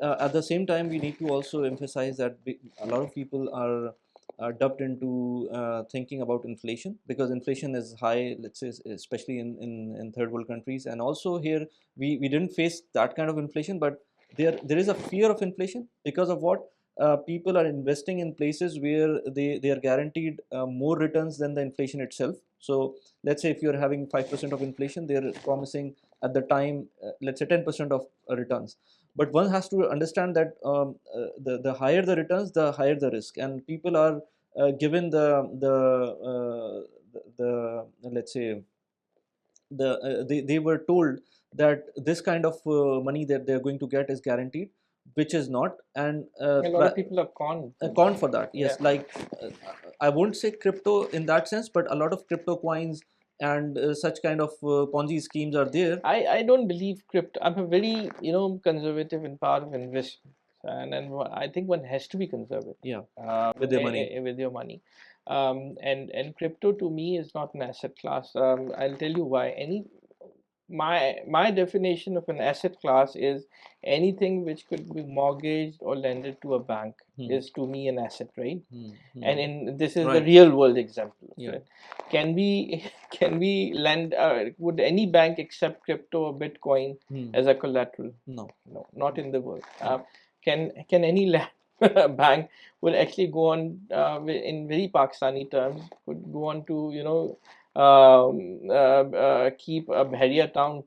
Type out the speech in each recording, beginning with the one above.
at the same time, we need to also emphasize that a lot of people are dubbed into thinking about inflation, because inflation is high, let's say, especially in third world countries. And also here, we didn't face that kind of inflation, but there is a fear of inflation because of what? People are investing in places where they are guaranteed more returns than the inflation itself. So let's say if you're having 5% of inflation, they're promising at the time, let's say 10% of returns. But one has to understand that the higher the returns, the higher the risk, and people are given the let's say they were told that this kind of money that they're going to get is guaranteed, which is not. And A lot of people are conned. con for that, yes. Yeah. Like I won't say crypto in that sense, but a lot of crypto coins and such kind of Ponzi schemes are there. I don't believe crypto. I'm a very conservative in part of investment, and I think one has to be conservative. Yeah, with their money. With your money, and crypto to me is not an asset class. I'll tell you why. My definition of an asset class is anything which could be mortgaged or lended to a bank is to me an asset, right? And this is the Right. real world example of Yeah. it. Can we lend? Would any bank accept crypto or Bitcoin as a collateral? No. No, not in the world. Can any bank would actually go on in very Pakistani terms would go on to keep a Bahria town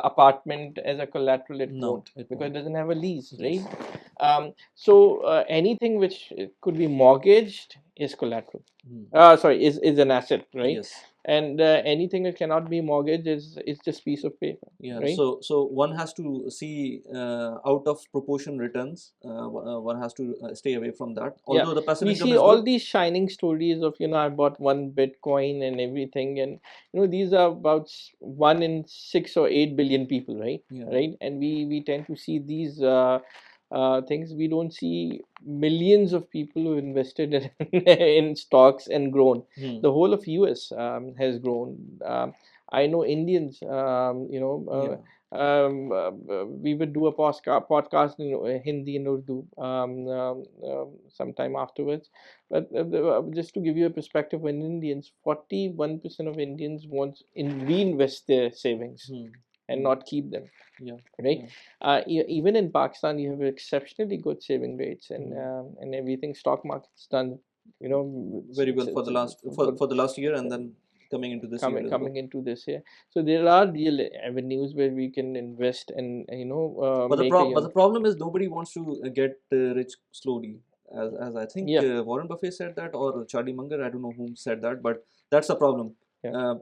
apartment as a collateral? It No, won't, it because won't. it doesn't have a lease, Yes. right? So anything which could be mortgaged is collateral. Sorry, is an asset, right? Yes. And anything that cannot be mortgaged is just piece of paper, Yeah. right? So one has to see out of proportion returns. One has to stay away from that. Yeah, Although the passive we income see is all good. these shining stories of I bought one Bitcoin and everything, and these are about 1 in 6 or 8 billion people, right? Yeah. Right, and we tend to see these things. We don't see millions of people who invested in stocks and grown. The whole of US has grown. I know Indians, Yeah. we would do a podcast in Hindi and Urdu sometime afterwards. But just to give you a perspective, in Indians, 41% of Indians want reinvest their savings and not keep them. Yeah. Right. Even in Pakistan, you have exceptionally good saving rates and everything. Stock market's done, Very well for the last for the last year, and then coming into this year as well. coming into this year. So there are real avenues where we can invest and But make the problem is nobody wants to get rich slowly. As I think Warren Buffett said that, or Charlie Munger, I don't know whom said that, but that's the problem.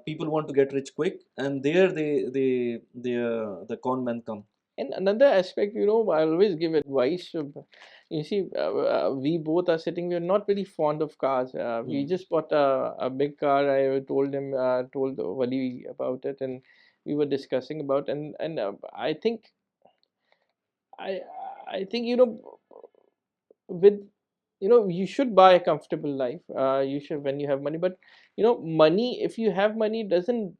People want to get rich quick, and there the con men come. And another aspect, I always give advice. You see, we both are sitting. We are not very fond of cars. We just bought a big car. I told Wali about it, and we were discussing about. And I think I I think with you should buy a comfortable life. You should, when you have money. But money, if you have money, doesn't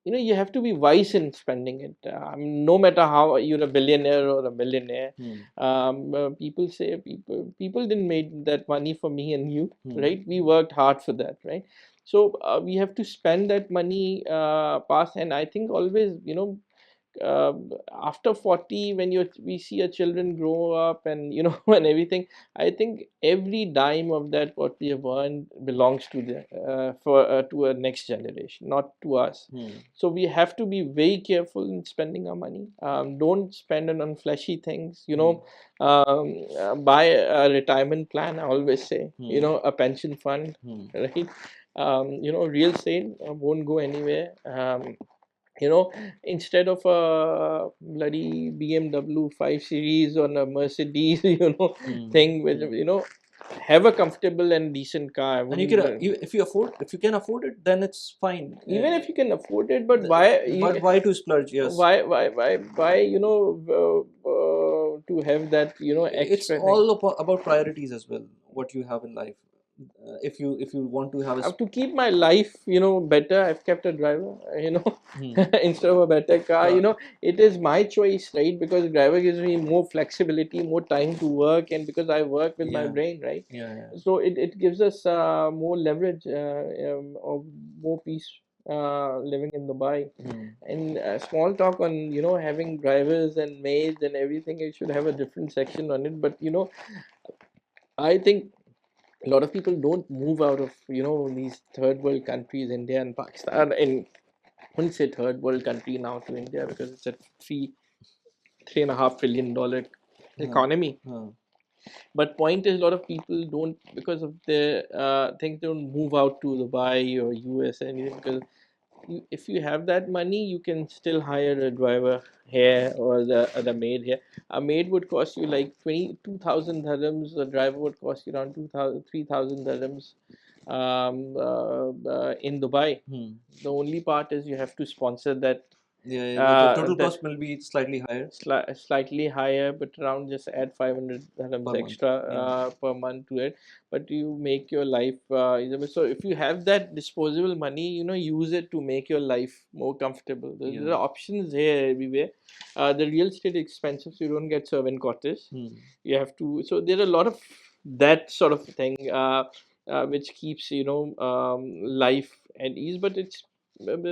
you have to be wise in spending it. No matter how you're a billionaire or a millionaire, people say people didn't make that money for me and you, right? We worked hard for that, right? So we have to spend that money past. And I think always, uh, after 40, when we see our children grow up and and everything, I think every dime of that what we have earned belongs to the to a next generation, not to us. So we have to be very careful in spending our money. Don't spend it on flashy things, buy a retirement plan, I always say, a pension fund, right? Real estate won't go anywhere. Instead of a bloody BMW 5 Series or a Mercedes, thing with, have a comfortable and decent car. And you can, if you can afford it, then it's fine. Even if you can afford it, but why to splurge? Yes. Why to have that extra It's all about priorities as well. What you have in life. if you want to have a To keep my life, better, I've kept a driver, hmm, instead of a better car. car. It is my choice, right? Because driver gives me more flexibility, more time to work, and because I work with my Yeah, brain, right? yeah, yeah. So it gives us more leverage, of more peace, living in Dubai. Hmm. And small talk on, having drivers and maids and everything. I should have a different section on it. But I think a lot of people don't move out of these third world countries, India and Pakistan. And I wouldn't say third world country now to India, because it's a $3.5 trillion Huh, economy. huh. But point is, a lot of people don't, because of the things, they don't move out to Dubai or US or anything, because if you have that money, you can still hire a driver here, or the maid here. A maid would cost you like 22,000 dirhams. A driver would cost you around 2,000, 3,000 dirhams, in Dubai. Hmm. The only part is you have to sponsor that. Yeah, yeah, the total That cost will be slightly higher slightly higher, but around, just add 500 dirhams per month. extra Yeah, per month to it. But you make your life easier. So if you have that disposable money, use it to make your life more comfortable. There yeah. are options here everywhere. The real estate is expensive, so you don't get servant quarters. Hmm. You have to. So there are a lot of that sort of thing, which keeps life at ease. But it's